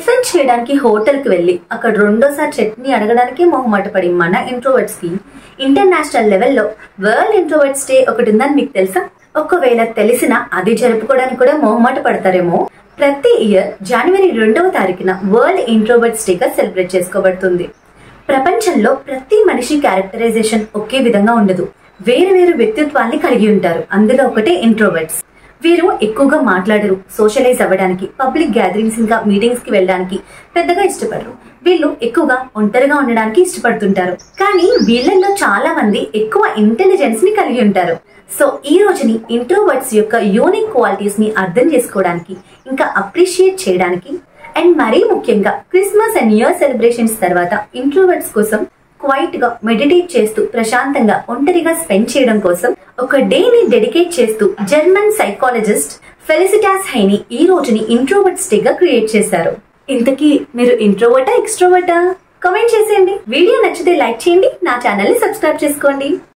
Tiffin చేయడానికి hotel కి వెళ్లి అక్కడ రెండోసారి చట్నీ అడగడానికి మొహమాట పడి మన ఇంట్రోవర్ట్స్ కి ఇంటర్నేషనల్ లెవెల్లో వరల్డ్ ఇంట్రోవర్ట్స్ డే ఒకటి ఉందని మీకు తెలుసా? ఒకవేళ తెలిసినా అది జరుపుకోవడానికి కూడా మొహమాట పడతారేమో. ప్రతి ఇయర్ జనవరి 2వ తారీఖున వరల్డ్ ఇంట్రోవర్ట్స్ డే గా సెలబ్రేట్ చేసుకోబడుతుంది. ప్రపంచంలో ప్రతి మనిషి క్యారెక్టరైజేషన్ ఒకే విధంగా ఉండదు. వేరు వేరు వ్యక్తిత్వాన్ని కలిగి ఉంటారు. అందులో ఒకటే ఇంట్రోవర్ట్స్. వీరు ఎక్కువగా మాట్లాడరు, సోషలైజ్ అవ్వడానికి, పబ్లిక్ గ్యాదరింగ్స్ ఇంకా మీటింగ్స్ కి వెళ్ళడానికి పెద్దగా ఇష్టపడరు. వీళ్ళు ఎక్కువగా ఒంటరిగా ఉండడానికి ఇష్టపడుతుంటారు. కానీ వీళ్ళల్లో చాలా మంది ఎక్కువ ఇంటెలిజెన్స్ ని కలిగి ఉంటారు. సో ఈ రోజుని ఇంట్రోవర్ట్స్ యొక్క యూనిక్ క్వాలిటీస్ ని అర్థం చేసుకోవడానికి, ఇంకా అప్రిషియేట్ చేయడానికి, అండ్ మరీ ముఖ్యంగా Christmas and new year celebrations తర్వాత ఇంట్రోవర్ట్స్ కోసం క్వైట్ గా మెడిటేట్ చేస్తూ ప్రశాంతంగా ఒంటరిగా స్పెండ్ చేయడం కోసం ఒక డే ని డెడికేట్ చేస్తూ జర్మన్ సైకాలజిస్ట్ ఫెలిసిటాస్ హైని ఈ రోజుని ఇంట్రోవర్ట్స్ డే గా క్రియేట్ చేశారు. ఇంతకీ మీరు ఇంట్రోవర్టా ఎక్స్ట్రోవర్టా? కామెంట్ చేసేయండి. వీడియో నచ్చితే లైక్ చేయండి, నా ఛానల్ ని సబ్స్క్రైబ్ చేసుకోండి.